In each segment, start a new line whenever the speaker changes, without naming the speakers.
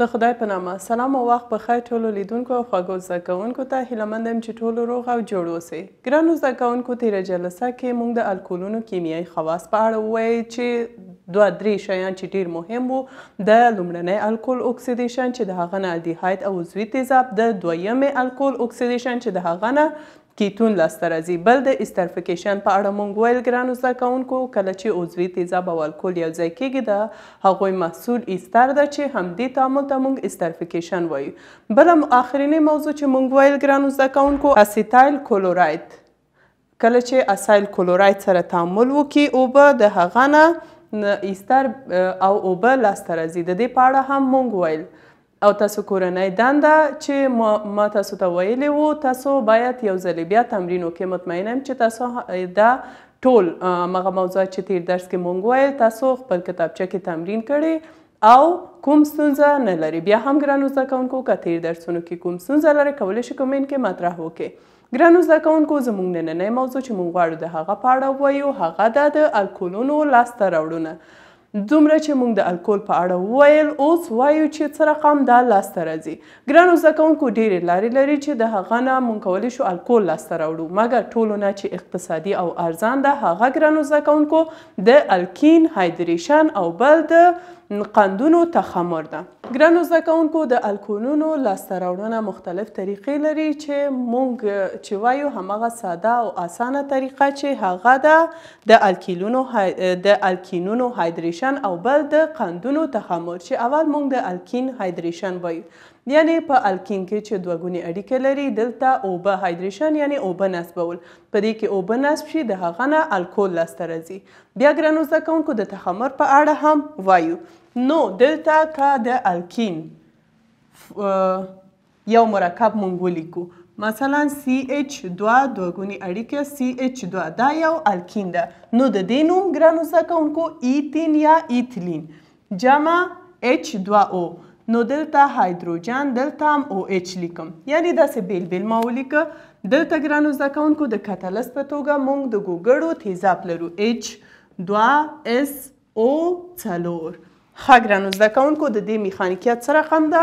د خدای په نامه سلام او وخت بخیر ټولو لیدونکو او خوږو زده کوونکو ته هیله مند یم چې ټولو روغ او جوړ اوسئ. ګرانو زده کوونکو تېره جلسه کې موږ د الکولونو کیمیایي خواص په اړه وویل چې دوه درې شیان چې ډېر مهم وو. د لومړنی الکول اکسیدیشن چې د هغه نه الډیهاید او عضوي تیزاب، د دویمې الکول اکسیدیشن چې د هغه نه کیتون لاسته راځي. بل د استرفیکیشن په اړه موږ ویل ګرانو زده کوونکو، کله چې عضوي تیزاب او الکول یو ځای کیږي د هغوی محصول ایستر ده چې همدې تعامل ته موږ استرفیکیشن وایو. بله آخرینۍ موضوع چې موږ ویل ګرانو زده کوونکو، اسیتایل کلوراید. کله چې اسایل کلوراید سره تعامل وکړي اوبه د هغه نه ایستر او اوبه لاسته راځي. د دې په اړه هم موږ ویل. او تاسو کورنۍ دنده چې ما تاسو ته ویلي وو، تاسو باید یو ځلې بیا تمرین وکړئ. مطمئنه یم چې تاسو دا ټول هغه موضوعات چې تیر درس کې مونږ ویل تاسو خپل کتابچه کې تمرین کړئ او کوم ستونزه نه لري. بیا هم ګرانو زده کوونکو که تیر درسونو کې کوم ستونزه لرئ کولی شئ کومنټ کې مطرح وکړئ. ګرانو زده کوونکو زموږ نننی موضوع چې مونږ غواړو د هغه په اړه ووایو، هغه ده د الکولونو لاسته راوړنه. دومره چې موږ د الکول په اړه وویل، اوس وایو چې څه رقم دا لاسته راځي. ګرانو زده کوونکو ډېرې لارې لري چې د هغه نه موږ کولی شو الکول لاسته راوړو، مګر ټولو نه چې اقتصادي او ارزان ده هغه ګرانو زده کوونکو د الکین هایدریشن او بل د قندونو تخمر ده. ګرانو زده کوونکو د الکولونو لاسته راوړنه مختلف طریقې لري چې موږ چې وایو هماغه ساده او اسانه طریقه چې هغه ده د الکینونو هایدریشن او بل د قندونو تخمر، چې اول موږ د الکین هایدریشن وایو. یعنی په الکین کې چې دوه ګونې اړیکې لري، دلته اوبه هایدریشن یعنی اوبه نصبول، په دې کې اوبه نصب شي د هغه نه الکول لاسته راځي. بیا ګرانو زده کوونکو د تخمر په اړه هم وایو. نو دلته که د الکین یو مرکب مونږ ولیکو، مثلا CH2 دوه ګونې اړیکه CH2 دا یو الکین ده، نو د دې نوم ګرانو زده کوونکو ایتین یا ایتلین جمع H2O. نو دلته هایدروجن، دلته هم OH لیکم، یعنی داسې بیل بیل ما ولیکه. دلته ګرانو زده کوونکو د کتلس په توګه موږ د ګوګړو تیزاب لرو H2SO4. ښه ګرانو زده کوونکو د دې میخانیکیت څه رقم ده؟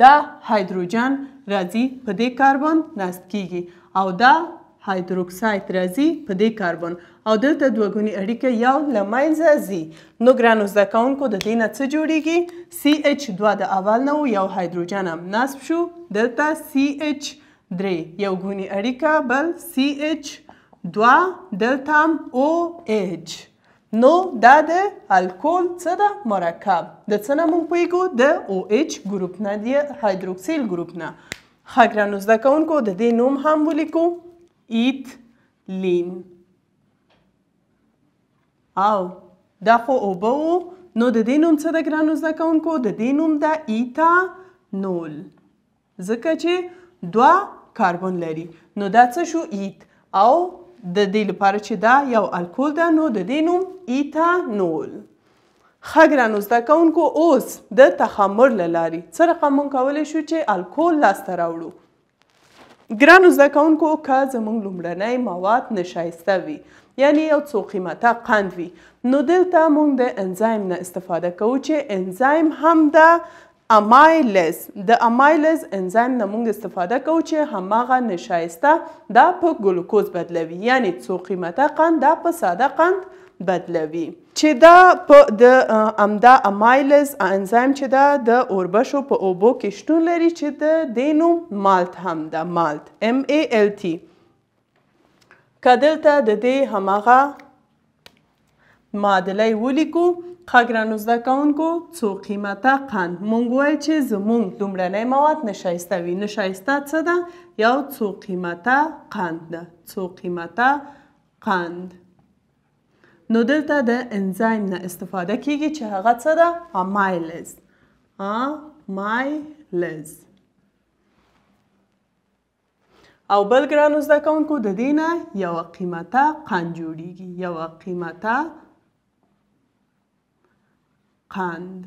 دا هایدروجن راځي په دې کاربن نصب کیږي او دا هایدروکساید راځي په دې کاربن او دلته دوه ګونې اړیکه یو له منځه ځي. نو ګرانو زده کوونکو د دې نه څه جوړیږي؟ CH2 د اول نه یو هایدروجن هم نصب شو، دلته CH3 یو ګونې اړیکه بل CH2 دلته هم OH. نو دا د الکول څه ده؟ مرکب. د څه نه موږ پوهیږو؟ د OH ګروپ نه، د هایدروکسیل ګروپ نه. ښه ګرانو زده کوونکو د دې نوم هم ولیکو ایتلین. او دا خو اوبه وو، نو د دې نوم څه ده ګرانو زده کوونکو؟ د دې نوم ده ایتانول، ځکه چې دوه کاربن لري. نو دا څه شو؟ ایت. او د دې لپاره چې دا یو الکول ده نو د دې نوم ایتانول. ښه ګرانو زده کوونکو اوس د تخمر له لارې څه رقم موږ کولی شو چې الکول لاسته راوړو؟ ګرانو زده کوونکو که زموږ لومړنی مواد نشایسته وي، یعنی یو څو قیمته قند وي، نو دلته موږ د انزایم نه استفاده کوو چې انزایم هم د امایلز، د امایلز انزایم نه موږ استفاده کوو چې هماغه نشایسته دا په ګلوکوز بدلوي، یعنی څو قیمته قند دا په ساده قند بدلوي، چې دا په د امدا امایلز انزایم چې دا د اوربشو په اوبو کې شتون لري چې د دې نوم مالت هم ده، مالت MALT. که دلته د دې هماغه معادله ولیکو، ښه ګرانو زده کوونکو څو قیمته قند موږ وایو چې زموږ لومړنی مواد نشایسته وي. نشایسته څه ده؟ یو څو قیمته قند ده، څو قیمته قند. نو دلته د انزایم نه استفاده کیږي چې هغه څه ده؟ امایلز. امایلز. او بل ګرانو زده کوونکو د دې نه یوه قیمته قند جوړیږي، یوه قیمته قند.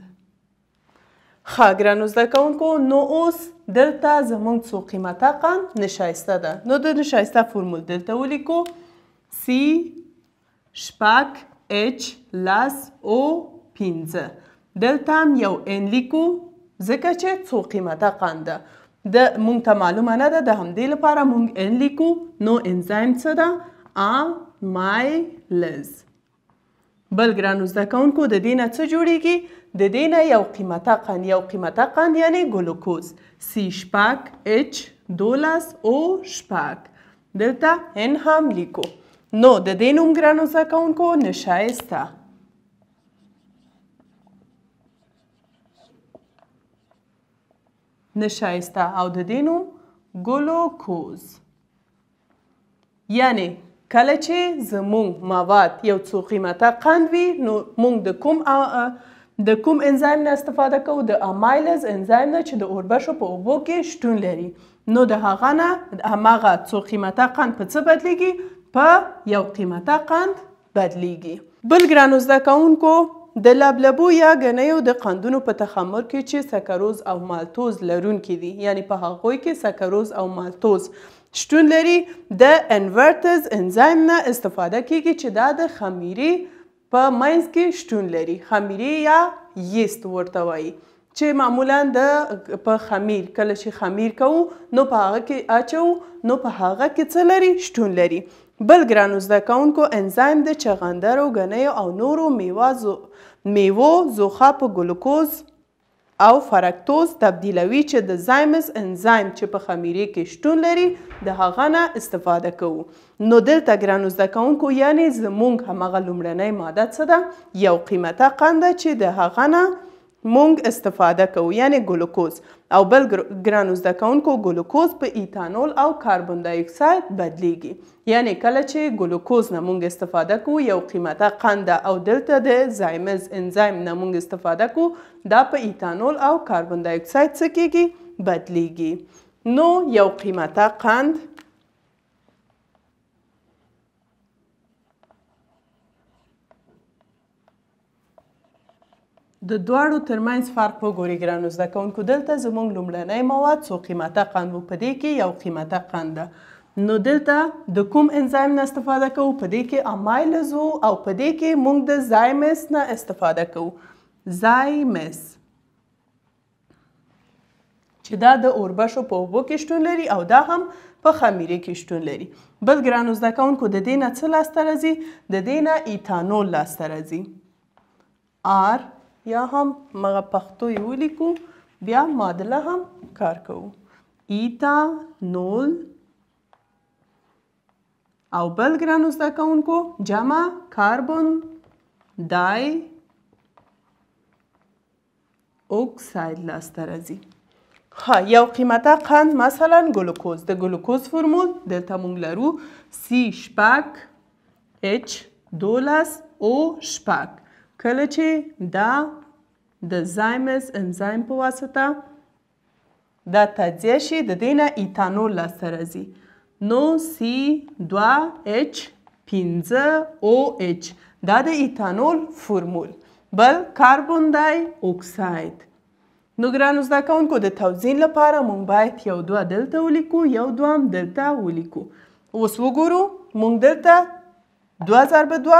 ښه ګرانو زده کوونکو نو اوس دلته زموږ څو قیمته قند نشایسته ده. نو د نشایسته فرمول دلته ولیکو C شپږ H لس O 15. دلته هم یو ان لیکو ځکه چې څو قیمته قند ده مونږ ته معلومه نه ده د همدې لپاره مونږ ان لیکو نو انزایم څه ده امایلز بل ګرانو زده کوونکو د دې نه څه جوړیږي د دې نه یو قیمته قند یعنی ګلوکوز C(H)12O دلته ان هم لیکو نو د دې نوم ګرانو زده کوونکو نشایسته او د دې نوم ګلوکوز یعنی کله چې زموږ مواد یو څو قیمته قند وي نو موږ د کوم انزایم نه استفاده کوو د امایلز انزایم نه چې د اوربشو په اوبو کې شتون لري نو د هغه نه هماغه څو قیمته قند په څه بدلیږي په یو قیمته قند بدلیږي بل ګرانو زده کوونکو د لبلبو یا ګنیو د قندونو په تخمر کې چې سکروز او مالتوز لرونکي دي یعنی په هغوی کې سکروز او مالتوز شتون لري د انورتز انزایم نه استفاده کیږي چې دا د خمیرې په منځ کې شتون لري خمیرې یا یست ورته وایي چې معمولا په خمیر کله چې خمیر کوو نو په هغه کې اچو نو په هغه کې څه لري شتون لري بل ګرانو زده کوونکو انزایم د چغندرو ګنیو او نورو میوو زوخه په ګلوکوز او فرکتوز تبدیلوي چې د زایمز انزایم چې په خمیرې کې شتون لري د هغه نه استفاده کوو نو دلته ګرانو زده کوونکو یعنی زموږ همغه لومړنۍ ماده څه ده یو قیمته قند ده چې د هغه نه مونږ استفاده کوو یعنی ګلوکوز او بل ګرانو زده کوونکو ګلوکوز په ایتانول او کاربن دای اکساید بدلیږي یعنی کله چې ګلوکوز نه مونږ استفاده کوو یو قیمته قند او دلته د زایمز انزایم نه مونږ استفاده کوو دا په ایتانول او کاربن دای اکساید څه کیږي بدلیږي نو یو قیمته قند د دواړو ترمنځ فرق وګورئ ګرانو زده کوونکو دلته زموږ لومړنی مواد څو قیمته قند و په دې کې یو قیمته قند ده نو دلته د کوم انزایم نه استفاده کوو په دې کې امایلز و او په دې کې موږ د زایمس نه استفاده کوو زایمس چې دا د اوربشو په اوبو کې شتون لري او دا هم په خمیرې کې شتون لري بل ګرانو زده کوونکو د دې نه څه لاسته راځي د دې نه ایتانول لاسته راځي آر یا هم مغه پښتو یې ولیکو بیا معادله هم کار کوو ایتانول او بل ګرانو زده کوونکو جمع کاربن دای اکساید لاسته راځي یو قیمته قند مثلا ګلوکوز د ګلوکوز فرمول دلته موږ لرو C(H)12O کله چې دا د زایمز انزایم په واسطه دا تجزیه شي د دې نه ایتانول لاسته راځي نو C2H5OH دا د ایتانول فرمول بل کاربن دای اکساید نو ګرانو زده کوونکو د توزین لپاره موږ باید یو دوه دلته ولیکو یو دوه هم دلته ولیکو اوس وګورو موږ دلته 2 ضرب 2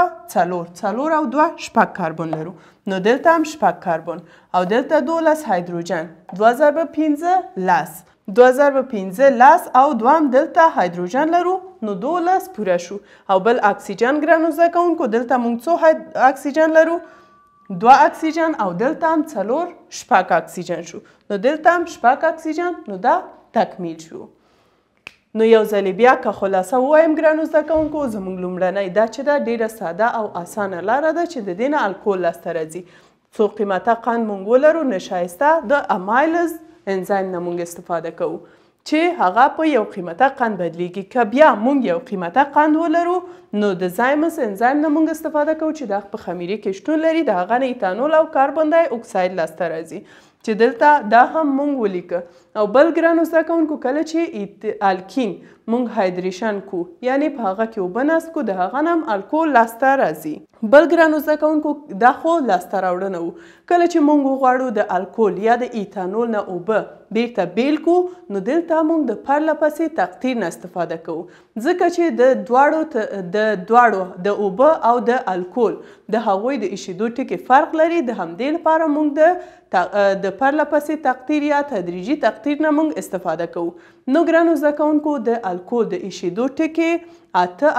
څلور او 2 شپږ کاربن لرو نو دلته هم شپږ کاربن او دلته 12 هایدروجن 2 ضرب 15 لس 2 ضرب 15 لس او 2 هم دلته هایدروجن لرو نو 12 پوره شو او بل اکسیجن ګرانو زده کوونکو دلته موږ څو اکسیجن لرو 2 اکسیجن او دلته هم شپږ اکسیجن شو نو دلته هم شپږ اکسیجن نو دا تکمیل شو نو یو ځلې بیا که خلاصه ووایم ګرانو زده کوونکو زموږ لومړنۍ دا چې ده ډېره ساده او اسانه لاره ده چې د دې نه الکول لاسته راځي څو قیمته قند موږ ولرو نشایسته د امایلز انزایم نه موږ استفاده کوو چې هغه په یو قیمته قند بدلیږي که بیا موږ یو قیمته قند ولرو نو د زایمس انزایم نه موږ استفاده کوو چې دا په خمیرې کې شتون لري د هغه نه ایتانول او کاربن دای اکساید لاسته راځي چې دلته دا هم مونږ ولیکه او بل ګرانو زده کوونکو کله چې الکین مونږ هایدریشن کو یعنی په هغه کې اوبه نصب کو د هغه نه هم الکول لاسته راځي. بل ګرانو زده کوونکو دا خو لاسته راوړنه و. کله چې مونږ وغواړو د الکول یا د ایتانول نه اوبه بیرته بیل کو نو دلته مونږ د پرله پسې تقطیر نه استفاده کوو ځکه چې د دواړو د اوبه او د الکول د هغوی د ایشېدو ټکي فرق لري. د همدې لپاره مونږ د پرله پسې تقطیر یا تدریجي تقطیر نه مونږ استفاده کوو. نو ګرانو زده کوونکو د الکول د ایشېدو ټکي 8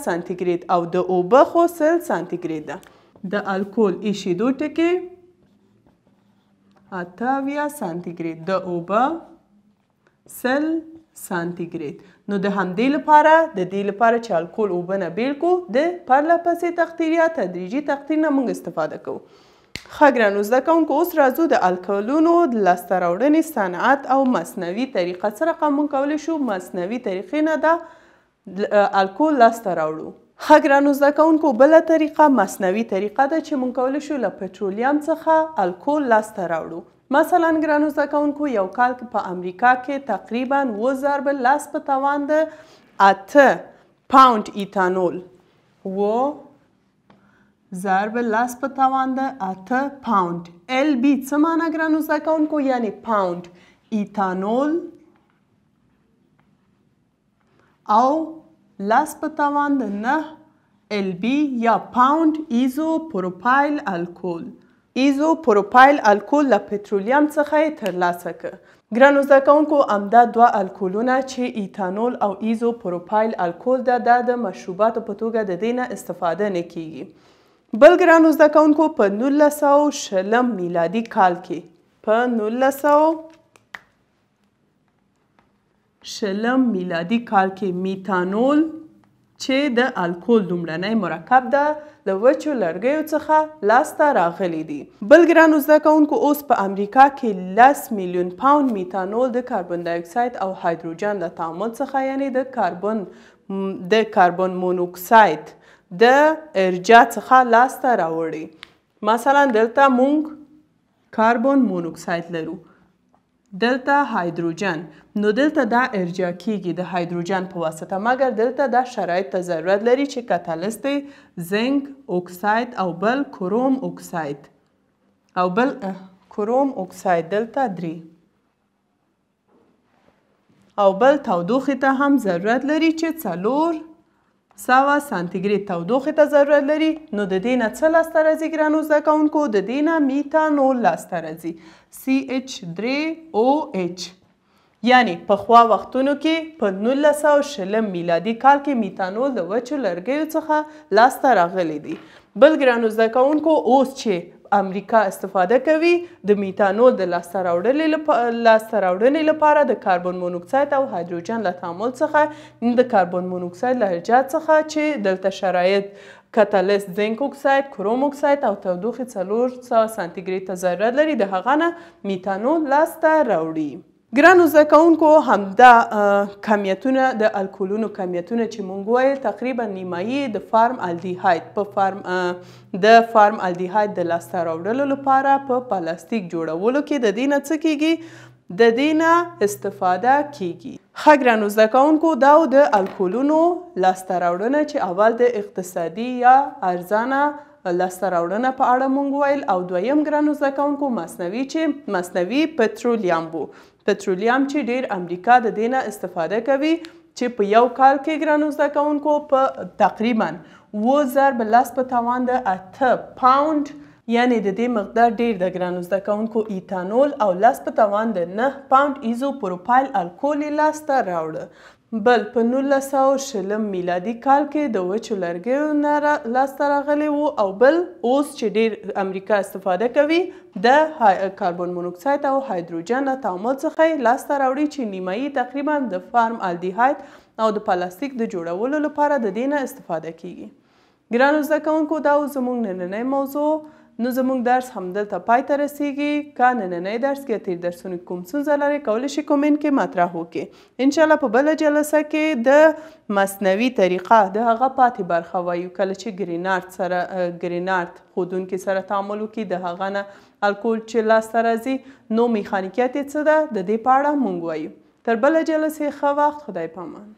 سانتیګریډ او د اوبه خو 100 سانتیګریډ ده. د الکول ایشېدو ټکي 8 سانتیګریډ د اوبه 100 سانتیګریډ. نو د همدې لپاره چې الکول اوبه نه بیل کو د پرله پسې تقطیر یا تدریجي تقطیر نه موږ استفاده کوو. ښه ګرانو زده کوونکو اوس راځو د الکولونو د لاسته راوړنې صنعت او مصنوعي طریقه. څه رقم موږ کولی شو مصنوعي طریقې نه دا الکول لاسته راوړو. ښه ګرانو زده کوونکو بله طریقه مصنوعي طریقه ده چې موږ کولی شو له پټرولیم څخه الکول لاسته راوړو. مثلا ګرانو زده کوونکو یو کال په امریکا کې تقریبا 7 ضرب لاس په توان د 8 پاونډ ایتانول 7 ضرب لاس په توان د 8 پاونډ LB څه معنی ګرانو زده کوونکو یعنی پاونډ ایتانول او لاس په توان د 9 LB یا پاونډ ایزوپروپایل الکول. ایزوپروپایل الکول له پټرولیم څخه یې ترلاسه کړ. ګرانو زده کوونکو همدا دوه الکولونه چې ایتانول او ایزوپروپایل الکول ده دا د مشروباتو په توګه د دې نه استفاده نه کیږي. بل ګرانو زده کوونکو په 1920 میلادي کال کې په 1920 میلادي کال کې میتانول چې د الکول لومړنی مرکب ده د وچو لرګیو څخه لاسته راغلی دی. بل ګرانو زده کوونکو اوس په امریکا کې 10 میلیون پاونډ میتانول د کاربن دای اکساید او هایدروجن له تعامل څخه یعنی د کاربن مونوکساید د ارجاع څخه لاسته راوړي. مثلا دلته مونږ کاربن مونوکساید لرو دلته هایدروجن نو دلته دا ارجاع کیږي د هایدروجن په واسطه مګر دلته دا شرایط ته ضرورت لري چې کاتالیست زنک اکساید او بل کروم اکساید دلته 3 او بل تودوخې ته هم ضرورت لري چې 400 سانتیګریډ تودوخې ته ضرورت لري. نو د دې نه څه لاسته راځي ګرانو زده کوونکو د دې نه میتانول لاسته راځي CH3OH. یعنی پخوا وختونو کې په 1920 میلادي کال کې میتانول د وچو لرګیو څخه لاسته راغلی دی. بل ګرانو زده کوونکو اوس چې امریکا استفاده کوي د میتانول د لاسته راوړنې لپاره د کاربن مونوکساید او هایدروجن له تعامل څخه د کاربن مونوکساید له ارجاع څخه چې دلته شرایط کاتالیست زنک اکساید کروم اکساید او تودوخې 400 سانتیګریډ ته ضرورت لري د هغه نه میتانول لاسته راوړي. ګرانو زده کوونکو همدا کمیتونه د الکولونو کمیتونه چې مونږ ویل تقریبا نیمایي د فارم الډیهاید د فارم الډیهاید د لاسته راوړلو لپاره په پلاستیک جوړولو کې د دې نه څه کیږي د دې نه استفاده کیږي. ښه ګرانو زده کوونکو دا د الکولونو لاسته راوړنه چې اول د اقتصادي یا ارزانه لاسته راوړنه په اړه مونږ ویل او دویم ګرانو زده کوونکو مصنوعي پټرولیم بو. پټرولیم چې ډیر امریکا د دې نه استفاده کوي چې په یو کال کې ګرانو زده کوونکو په تقریبا 7 ضرب لاس په توان د 8 پاونډ یعنی د دې مقدار ډیر د ګرانو زده کوونکو ایتانول او لاس په توان د 9 پاونډ ایزوپروپایل الکول لاسته راوړه. بل په 1920 میلادي کال کې د وچو لرګیو نه لاسته راغلی و او بل اوس چې ډیر امریکا استفاده کوي د کاربن مونوکساید او هایدروجن له تعامل څخه لاسته راوړي چې نیمایي تقریبا د فارم الډیهاید او د پلاستیک د جوړولو لپاره د دې نه استفاده کیږي. ګرانو زده کوونکو دا زموږ نننی موضوع نو زموږ درس همدلته پای ته رسیږي. که نننی درس کې تیر درسونو کوم ستونزه لرئ کولی شئ کومنټ کې مطرح وکړئ. انشاءالله په بله جلسه کې د مصنوعي طریقه د هغه پاتې برخه وایو کله چې ګرینارد ښودونکي سره تعامل وکړي د هغه نه الکول چې لاسته راځي نو میخانیکیت یې څه ده د دې په اړه مونږ وایو. تر بله جلسې ښه وخت. خدای پامان.